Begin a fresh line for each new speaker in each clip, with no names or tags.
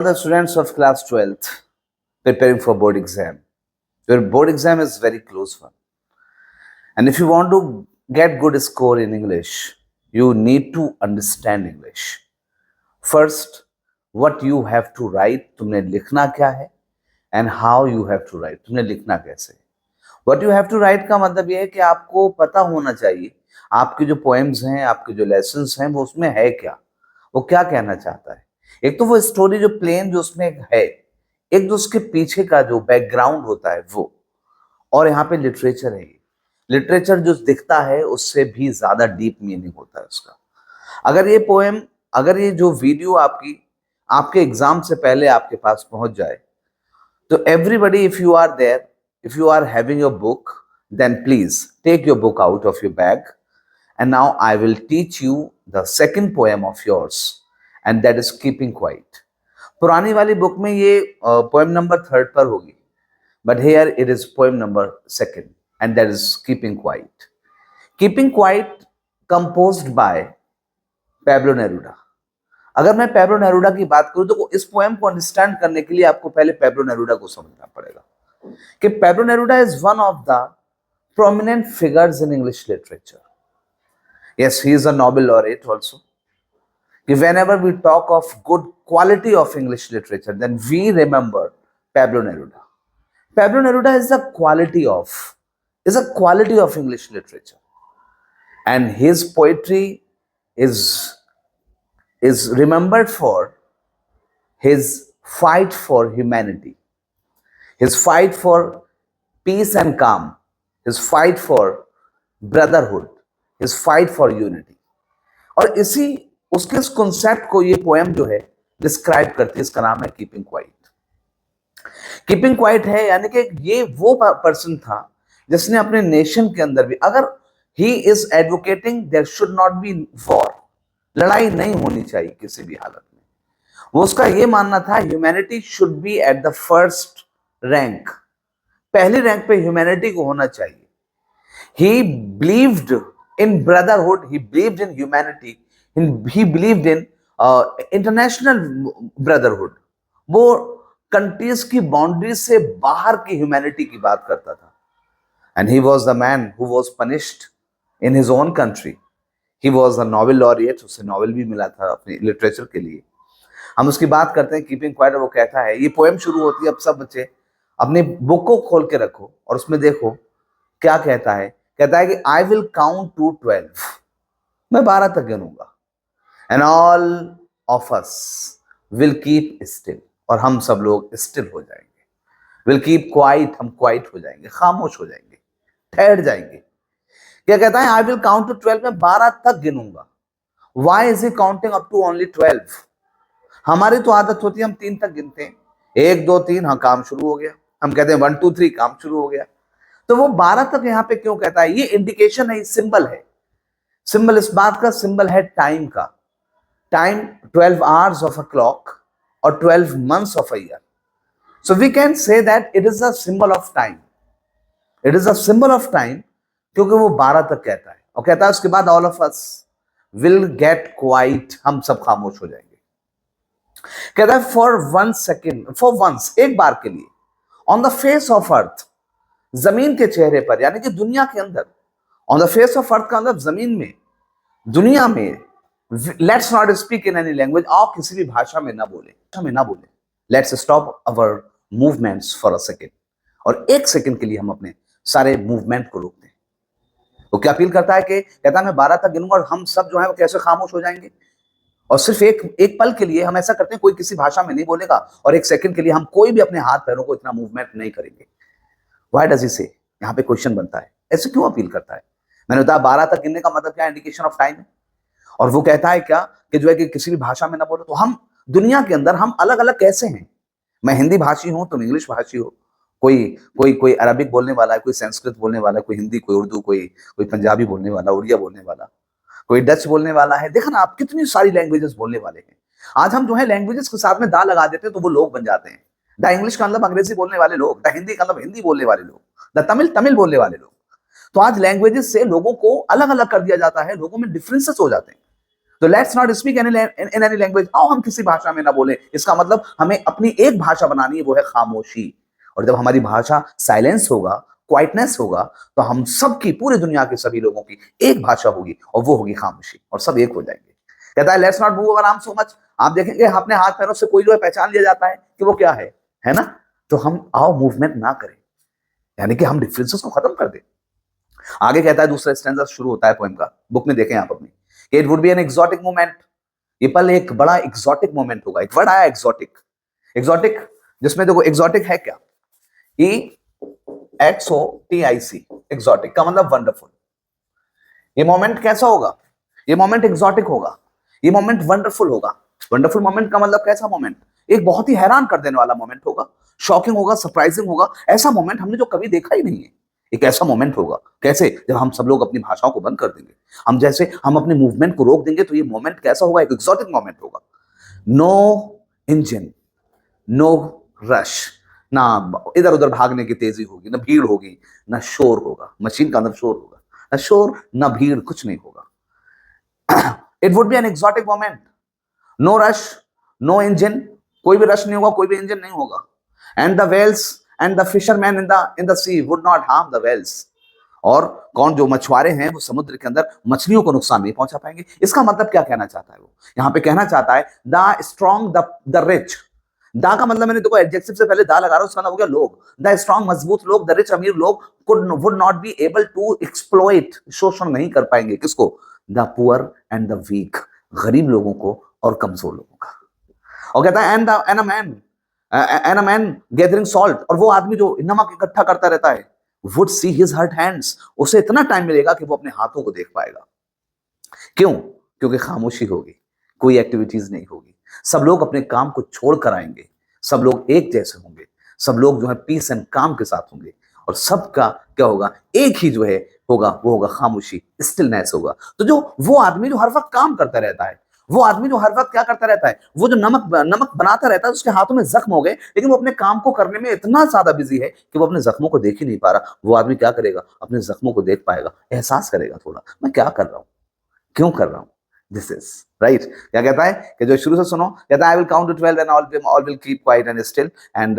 The students of class 12th preparing for board exam. Your board exam is very close one. And if you want to get good score in English, you need to understand English. First, what you have to write, तुमने लिखना क्या है, and how you have to write, तुमने लिखना कैसे. What you have to write का मतलब ये है कि आपको पता होना चाहिए आपके जो पोएम्स हैं, आपके जो लेसन्स हैं, वो उसमें है क्या, वो क्या कहना चाहता है. एक तो वो स्टोरी जो प्लेन जो उसमें है, एक जो उसके पीछे का जो बैकग्राउंड होता है वो, और यहाँ पे लिटरेचर है. लिटरेचर जो दिखता है उससे भी ज्यादा डीप मीनिंग होता है उसका. अगर ये पोएम, अगर ये जो वीडियो आपके एग्जाम से पहले आपके पास पहुंच जाए, तो everybody, if you are there, if you are having your book, then please take your book out of your bag, and now I will teach you the second poem of yours, and that is Keeping Quiet. पुरानी वाली book में ये poem number 3 पर होगी, but here it is poem number 2, and that is Keeping Quiet. Keeping Quiet composed by Pablo Neruda. अगर मैं Pablo नेरूडा की बात करूं तो इस पोएम को अंडरस्टैंड करने के लिए आपको पहले पैब्लो नेरूडा को समझना पड़ेगा कि Pablo नेरूडा is one of the prominent figures in English literature. Yes, he is a Nobel laureate also. Whenever we talk of good quality of English literature, then we remember Pablo Neruda. Pablo Neruda is a quality of English literature, and his poetry is remembered for his fight for humanity, his fight for peace and calm, his fight for brotherhood, his fight for unity. और इसी उसके इस concept को ये poem जो है describe करती है. इसका नाम है कीपिंग क्वाइट. कीपिंग क्वाइट है यानी कि ये वो पर्सन था जिसने अपने नेशन के अंदर भी, अगर he is advocating there should not be war, लड़ाई नहीं होनी चाहिए किसी भी हालत में, वो उसका ये मानना था humanity should be at the first rank, पहली रैंक पे ह्यूमैनिटी को होना चाहिए. ही believed in brotherhood, he believed in humanity, he believed in international brotherhood. वो कंट्रीज की बाउंड्री से बाहर की ह्यूमैनिटी की बात करता था. And he was the man who was punished in his own country. He was a Nobel laureate, उसे नोबेल भी मिला था अपनी लिटरेचर के लिए. हम उसकी बात करते हैं कीपिंग क्वाइट. वो कहता है, ये पोएम शुरू होती है, अब सब बच्चे अपनी बुक को खोल के रखो और उसमें देखो क्या कहता है. कहता है कि आई विल काउंट टू 12, मैं 12 तक गिनूंगा, and all of us will keep still, और हम सब लोग स्टिल हो जाएंगे. विल कीप क्वाइट, हम क्वाइट हो जाएंगे, खामोश हो जाएंगे, ठहर जाएंगे. क्या कहता है, आई विल काउंट टू 12, मैं 12 तक गिनूंगा. Why is he counting up to only 12? हमारी तो आदत होती है हम 3 तक गिनते हैं, 1 2 3, हाँ काम शुरू हो गया. हम कहते हैं 1 2 3, काम शुरू हो गया. तो वो 12 तक यहाँ पे क्यों कहता है? ये इंडिकेशन है, सिंबल है. सिंबल इस बात का सिंबल है टाइम का. Time 12 hours of a clock और 12 months of a year. So we can say that it is a symbol of time. It is a symbol of time क्योंकि वो 12 तक कहता है. और कहता है उसके बाद all of us will get quite, हम सब खामोश हो जाएंगे. कहता है फॉर 1 सेकेंड, फॉर वंस, एक बार के लिए, ऑन द फेस ऑफ अर्थ, जमीन के चेहरे पर, यानी कि दुनिया के अंदर, ऑन द फेस ऑफ अर्थ का अंदर, जमीन में, दुनिया में, let's not speak in any language, आप किसी भी भाषा में ना बोले, let's stop our movements for a second, और 1 सेकेंड के लिए हम अपने सारे मूवमेंट को रोकते हैं. वो क्या अपील करता है कि कहता है मैं 12 तक गिनूंगा और हम सब जो है वो कैसे खामोश हो जाएंगे. और सिर्फ एक पल के लिए हम ऐसा करते हैं, कोई किसी भाषा में नहीं बोलेगा, और 1 सेकंड के लिए हम कोई भी अपने हाथ पैरों को इतना मूवमेंट नहीं करेंगे. व्हाई डज ही से? यहाँ पे क्वेश्चन बनता है, ऐसे क्यों अपील करता है? मैंने बताया 12 तक गिनने का मतलब क्या, इंडिकेशन ऑफ टाइम है. और वो कहता है क्या कि जो है कि किसी भी भाषा में ना बोले. तो हम दुनिया के अंदर हम अलग अलग कैसे हैं? मैं हिंदी भाषी हूं, तुम इंग्लिश भाषी हो, कोई अरबिक बोलने वाला है, कोई संस्कृत बोलने वाला है, कोई हिंदी, कोई उर्दू, कोई पंजाबी बोलने वाला, उड़िया बोलने वाला, कोई डच बोलने वाला है. देखा ना आप, कितनी सारी लैंग्वेजेस बोलने वाले हैं. आज हम जो है लैंग्वेजेस के साथ में दा लगा देते हैं तो वो लोग बन जाते हैं. द इंग्लिश का मतलब अंग्रेजी बोलने वाले लोग, द हिंदी का मतलब हिंदी बोलने वाले लोग, द तमिल बोलने वाले लोग. तो आज लैंग्वेजेस से लोगों को अलग अलग कर दिया जाता है, लोगों में डिफरेंसेस हो जाते हैं. तो let's not speak in any language. आओ हम किसी भाषा में ना बोले, इसका मतलब हमें अपनी एक भाषा बनानी है, वो है खामोशी। और जब हमारी भाषा साइलेंस होगा, क्वाइटनेस होगा, तो हम सबकी, पूरी दुनिया के सभी लोगों की एक भाषा होगी, और वो होगी खामोशी, और सब एक हो जाएंगे। कहता है let's not move our arm so much. आप देखेंगे अपने हाथ पैरों से कोई जो है पहचान लिया जाता है कि वो क्या है ना। तो हम आओ मूवमेंट ना करें, यानी कि हम डिफरेंसेस को खत्म कर दें। आगे कहता है, दूसरा स्टैंजा शुरू होता है पोएम का, बुक में देखें आप अपनी, it would be an exotic moment. ये पल एक बड़ा एक्सोटिक मोमेंट होगा। एक वर्ड आया एक्सोटिक, एक्सोटिक, जिसमें देखो एक्सोटिक है क्या, EXOTIC, एक्सोटिक का मतलब वंडरफुल। ये मोमेंट कैसा होगा, ये मोमेंट एक्सोटिक होगा, ये मोमेंट वंडरफुल होगा। वंडरफुल मोमेंट का मतलब कैसा मोमेंट, एक बहुत ही हैरान कर देने वाला मोमेंट होगा, शॉकिंग होगा, सरप्राइजिंग होगा। ऐसा मोमेंट हमने जो कभी देखा ही नहीं है। एक ऐसा मोमेंट होगा, कैसे, जब हम सब लोग अपनी भाषाओं को बंद कर देंगे, हम जैसे हम अपने मूवमेंट को रोक देंगे, तो ये मोमेंट कैसा होगा, एक एक्सोटिक मोमेंट होगा। नो इंजन, नो रश, ना इधर उधर भागने की तेजी होगी, ना भीड़ होगी, ना शोर होगा, मशीन का अंदर शोर होगा, ना शोर ना भीड़, कुछ नहीं होगा। It would be an exotic moment, no rush, no engine, कोई भी रश नहीं होगा, कोई भी इंजन नहीं होगा। And the whales and the fisherman in the sea would not harm the whales. और कौन, जो मछुआरे हैं, वो समुद्र के अंदर मछलियों को नुकसान नहीं पहुंचा पाएंगे। इसका मतलब क्या कहना चाहता है वो, यहाँ पे कहना चाहता है द स्ट्रॉन्ग, द रिच। दा का मतलब, मैंने देखो एडजेक्टिव से पहले दा लगा रहा हूं, उसका मतलब हो गया लोग। द स्ट्रॉन्ग, मजबूत लोग, द रिच, अमीर लोग, would not be able to exploit, शोषण नहीं कर पाएंगे, किसको, the poor and the weak, गरीब लोगों को और कमजोर लोगों का। और कहता है and a man gathering salt, और वो आदमी जो नमक इकट्ठा करता रहता है, would see his hurt hands, उसे इतना टाइम मिलेगा कि वो अपने हाथों को देख पाएगा। क्यों, क्योंकि खामोशी होगी, कोई एक्टिविटीज नहीं होगी, सब लोग अपने काम को छोड़ कर आएंगे, सब लोग एक जैसे होंगे, सब लोग जो है पीस एंड काम के साथ होंगे, और सबका क्या होगा, एक ही जो है होगा, वो होगा खामोशी, स्टिलनेस होगा। तो जो वो आदमी जो हर वक्त काम करता रहता है, वो आदमी जो हर वक्त क्या करता रहता है, वो जो नमक बनाता रहता है, उसके हाथों में जख्म हो गए, लेकिन वो अपने काम को करने में इतना ज्यादा बिजी है कि वो अपने जख्मों को देख ही नहीं पा रहा। वो आदमी क्या करेगा, अपने जख्मों को देख पाएगा, एहसास करेगा थोड़ा, मैं क्या कर रहा हूं, क्यों कर रहा हूं, दिस इज राइट। क्या कहता है कि जो शुरू से सुनो, कहता है I will count to 12 and all will keep quiet and still and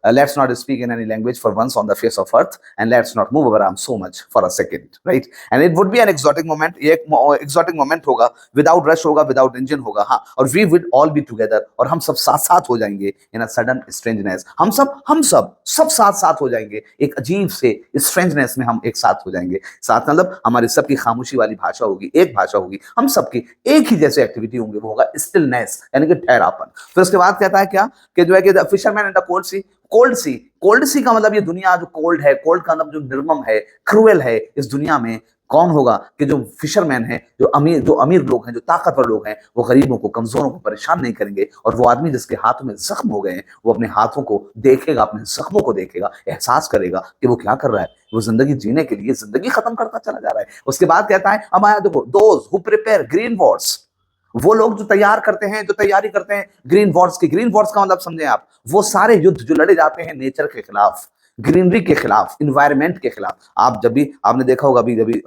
let's not speak in any language for once on the face of earth and let's not move our arm so much for a second, right. And it would be an exotic moment, ये एक exotic moment होगा, without rush होगा, without engine होगा, हाँ, और we would all be together, और हम सब साथ साथ हो जाएंगे इन अ सडन स्ट्रेंजनेस, हम सब साथ साथ हो जाएंगे, एक अजीब से स्ट्रेंजनेस में हम एक साथ हो जाएंगे। साथ मतलब हमारी सबकी खामोशी वाली भाषा होगी, एक भाषा होगी, हम सबकी एक ही जैसे एक्टिविटी होंगे, वो होगा स्टिलनेस, यानी कि ठहरापन। फिर उसके बाद कहता है क्या, कि जो है कि fisherman in the cold sea, cold sea का मतलब ये दुनिया जो कोल्ड है, कोल्ड का मतलब जो निर्मम है, क्रूएल है, इस दुनिया में कौन होगा, कि जो फिशरमैन है, जो अमीर लोग हैं, जो ताकतवर लोग हैं, वो गरीबों को, कमजोरों को परेशान नहीं करेंगे। और वो आदमी जिसके हाथों में जख्म हो गए हैं, वो अपने हाथों को देखेगा, अपने जख्मों को देखेगा, एहसास करेगा कि वो क्या कर रहा है, वो जिंदगी जीने के लिए जिंदगी खत्म करता चला जा रहा है। उसके बाद कहता है, अब आया देखो, those who prepare green Wars, वो लोग जो तैयार करते हैं, जो तैयारी करते हैं ग्रीन वॉर्स की। ग्रीन वॉर्स का मतलब समझे आप, वो सारे युद्ध जो लड़े जाते हैं नेचर के खिलाफ, ग्रीनरी के खिलाफ, इन्वायरमेंट के खिलाफ। आप जब भी आपने देखा होगा, अभी अभी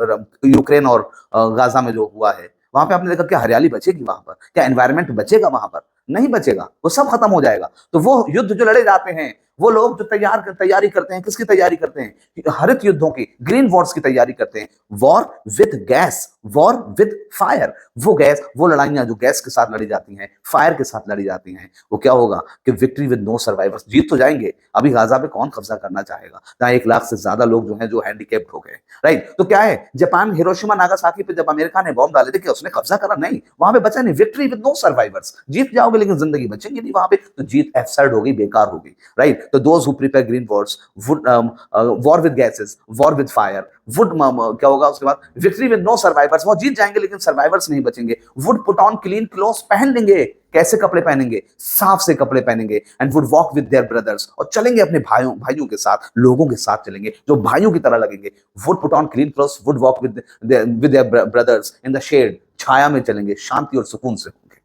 यूक्रेन और गाजा में जो हुआ है, वहां पे आपने देखा क्या हरियाली बचेगी वहां पर, क्या एनवायरमेंट बचेगा वहां पर, नहीं बचेगा, वो सब खत्म हो जाएगा। तो वो युद्ध जो लड़े जाते हैं, वो लोग जो तैयारी करते हैं, किसकी तैयारी करते हैं, हरित युद्धों की, ग्रीन वॉर्स की तैयारी करते हैं। War with gas, war with fire, वो गैस, वो लड़ाइयां जो गैस के साथ लड़ी जाती हैं, फायर के साथ लड़ी जाती हैं, वो क्या होगा, कि विक्ट्री विद नो सर्वाइवर्स, जीत तो जाएंगे। अभी गाजा पे कौन कब्जा करना चाहेगा, जहां 1 लाख से ज्यादा लोग जो हैं, जो हैंडीकैप्ड हो गए, राइट। तो क्या है, जापान हिरोशिमा नागासाकी पे जब अमेरिका ने बॉम्ब डाले थे, क्या उसने कब्जा करा, नहीं, वहां पे बचा नहीं, विक्ट्री विद नो सर्वाइवर्स, जीत जाओगे लेकिन जिंदगी बचेंगे नहीं वहां पे, तो जीत एब्सर्ड होगी, बेकार होगी, राइट। तो those who prepare green Wars would, war with gases, war with fire, would क्या होगा उसके बाद, विक्ट्री विद नो सर्वाइवर्स, वो जीत जाएंगे लेकिन सर्वाइवर्स नहीं बचेंगे। Would put on clean clothes, पहन लेंगे, कैसे कपड़े पहनेंगे, साफ से कपड़े पहनेंगे। And would walk with their brothers, और चलेंगे अपने भाइयों के साथ, लोगों के साथ चलेंगे जो भाइयों की तरह लगेंगे। Would put on clean clothes, would walk with their brothers in the shade, छाया में चलेंगे, शांति और सुकून से होंगे,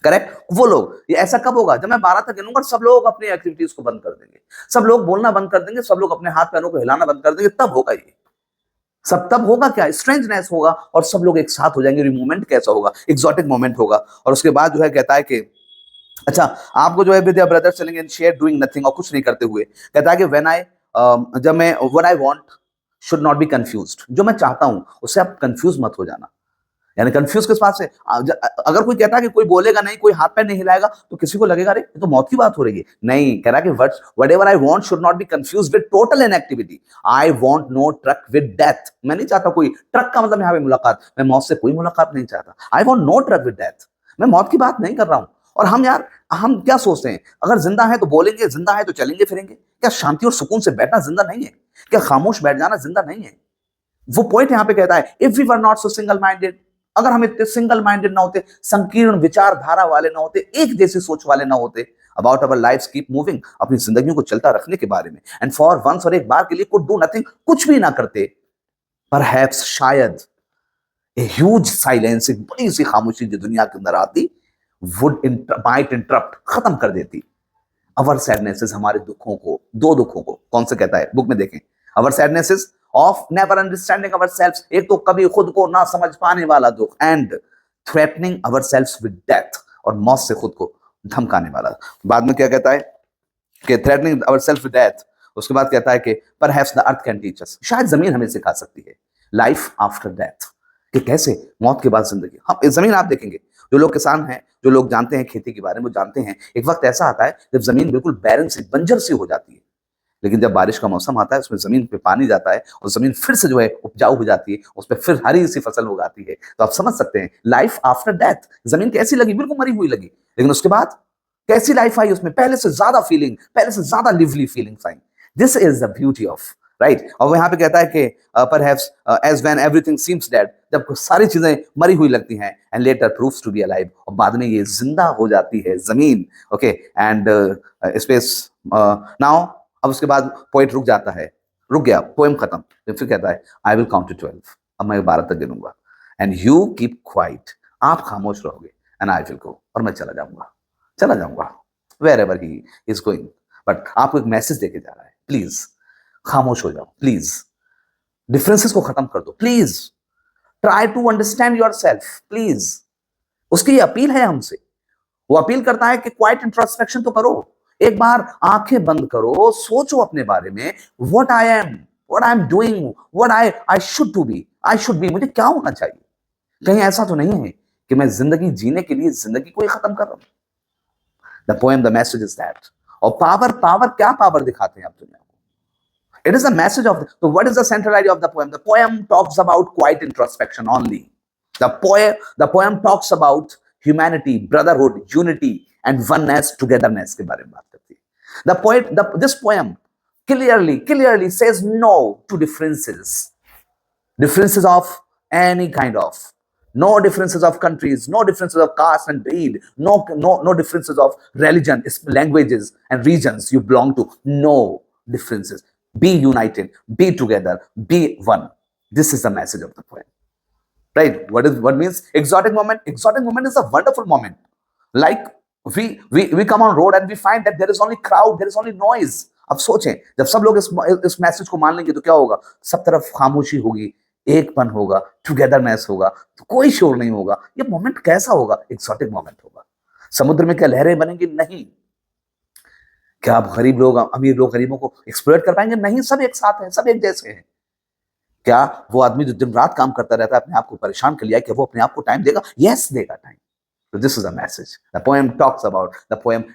करेक्ट। वो लोग, ये ऐसा कब होगा, जब मैं 12 तक गिनूंगा, सब लोग अपनी एक्टिविटीज को बंद कर देंगे, सब लोग बोलना बंद कर देंगे, सब लोग अपने हाथ पैरों को हिलाना बंद कर देंगे, तब होगा ये। सब तब होगा क्या, स्ट्रेंजनेस होगा और सब लोग एक साथ हो जाएंगे। मोमेंट कैसा होगा, एक्सोटिक मोमेंट होगा। और उसके बाद जो है कहता है कि अच्छा, आपको जो है विद योर ब्रदर चलेंगे इन शेयर डूइंग नथिंग, और कुछ नहीं करते हुए। कहता है कि व्हेन आई जब मैं what I want should not be confused, जो मैं चाहता हूं उससे आप कंफ्यूज मत हो जाना। यानी कंफ्यूज किस बात से, अगर कोई कहता है कि कोई बोलेगा नहीं, कोई हाथ पैर नहीं हिलाएगा, तो किसी को लगेगा अरे ये तो मौत की बात हो रही है। नहीं, कह रहा है कि whatever I want should not be confused with total inactivity. I want no truck with death. मैं नहीं चाहता कोई ट्रक का मतलब यहाँ पे मुलाकात, मैं मौत से कोई मुलाकात नहीं चाहता। I want no truck with death, मैं मौत की बात नहीं कर रहा हूं। और हम यार, हम क्या सोचते हैं, अगर जिंदा है तो बोलेंगे, जिंदा है तो चलेंगे फिरेंगे। क्या शांति और सुकून से बैठना जिंदा नहीं है? क्या खामोश बैठ जाना जिंदा नहीं है? वो पॉइंट यहां पे कहता है, if we were not so single minded, अगर हम इतने सिंगल माइंडेड ना होते, संकीर्ण विचारधारा वाले ना होते, एक जैसी सोच वाले ना होते, about our lives keep moving, अपनी जिंदगियों को चलता रखने के बारे में, एंड फॉर वंस, और एक बार के लिए कुड डू नथिंग, कुछ भी ना करते, परहैप्स शायद ए ह्यूज साइलेंस, एक बड़ी सी खामोशी जो दुनिया के अंदर आती, वुड माइट इंटरप्ट, खत्म कर देती अवर सैडनेसेस, हमारे दुखों को, दो दुखों को। कौन से कहता है बुक में देखें, our sadnesses of never understanding our self, एक तो कभी खुद को ना समझ पाने वाला दुख, and threatening our self with death, और मौत से खुद को धमकाने वाला। बाद में क्या कहता है कि threatening our self with death, उसके बाद कहता है कि perhaps the earth can teach us, शायद जमीन हमें सिखा सकती है लाइफ आफ्टर डेथ, कि कैसे मौत के बाद जिंदगी। हम जमीन, आप देखेंगे जो लोग किसान हैं, जो लोग जानते हैं खेती के बारे में, वो जानते हैं एक वक्त ऐसा आता है जब जमीन बिल्कुल बैरन सी, बंजर सी हो जाती है, लेकिन जब बारिश का मौसम आता है उसमें जमीन पे पानी जाता है और जमीन फिर से जो है उपजाऊ हो जाती है, उस पर फिर हरी सी फसल उगाती है। तो आप समझ सकते हैं लाइफ आफ्टर डेथ, जमीन कैसी लगी, बिल्कुल मरी हुई लगी, लेकिन उसके बाद कैसी लाइफ आई, उसमें पहले से ज्यादा फीलिंग, पहले से ज्यादा लिवली फीलिंग्स आई। This is the beauty of, right. और वो यहाँ पे कहता है कि perhaps as when everything seems dead, जब सारी चीजें मरी हुई लगती हैं, and later proves to be alive, और बाद में ये जिंदा हो जाती है जमीन। ओके, एंड स्पेस नाउ, अब उसके बाद पोएट रुक जाता है, रुक गया, पोएम खत्म। फिर कहता है आई विल काउंट टू 12, अब मैं 12 तक गिनूंगा, एंड यू कीप क्वाइट, आप खामोश रहोगे, एंड आई विल गो, और मैं चला जाऊंगा wherever he is going. But आपको एक मैसेज देके जा रहा है, प्लीज खामोश हो जाओ, प्लीज डिफरेंसेस को खत्म कर दो, please try to understand yourself, please. उसकी अपील है हमसे, वो अपील करता है कि क्वाइट इंट्रोस्पेक्शन तो करो, एक बार आंखें बंद करो, सोचो अपने बारे में, what I am doing, what I should to be, I should be, मुझे क्या होना चाहिए। कहीं ऐसा तो नहीं है कि मैं जिंदगी जीने के लिए जिंदगी को ही खत्म कर रहा हूं। The poem, the message is that. और पावर क्या पावर दिखाते हैं आप दुनिया को, it is the message of so what is the central idea of the poem talks about quiet introspection only. The poem talks about humanity, brotherhood, unity and oneness, togetherness के बारे में बात करती है। This poem clearly says no to differences of any kind of, no differences of countries, no differences of caste and breed, no differences of religion, languages and regions you belong to, no differences. Be united, be together, be one. This is the message of the poem, right? What means exotic moment? Exotic moment is a wonderful moment. Like we come on road and we find that there is only crowd, there is only noise. अब सोचें, जब सब लोग इस message को मान लेंगे तो क्या होगा, सब तरफ खामोशी होगी, एकपन होगा, टुगेदरनेस होगा, तो कोई शोर नहीं होगा। ये मोमेंट कैसा होगा? एक्सोटिक मोमेंट होगा। समुद्र में क्या लहरें बनेंगी? नहीं। क्या आप गरीब लोग, अमीर लोग गरीबों को एक्सप्लॉइट कर पाएंगे? नहीं, सब एक साथ हैं, सब एक जैसे हैं। क्या वो आदमी जो दिन रात काम करता रहता है अपने आप को परेशान कर लिया, कि वो अपने आप को टाइम देगा? यस, देगा time. So this is a message. The poem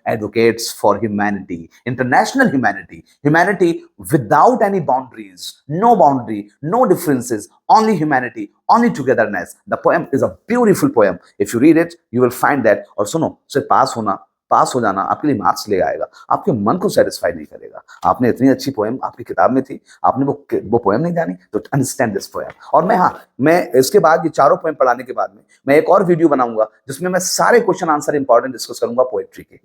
advocates for humanity, international humanity without any boundaries, no boundary, no differences, only humanity, only togetherness. The poem is a beautiful poem. If you read it, you will find that. और सुनो, सिर्फ पास हो जाना आपके लिए marks ले आएगा, आपके मन को सेटिस्फाई नहीं करेगा। आपने इतनी अच्छी पोएम आपकी किताब में थी, आपने वो पोएम नहीं जानी, तो अंडरस्टैंड दिस पोएम। और मैं इसके बाद ये चारों पोएम पढ़ाने के बाद में मैं एक और वीडियो बनाऊंगा जिसमें मैं सारे क्वेश्चन आंसर इंपॉर्टेंट डिस्कस करूंगा पोएट्री के।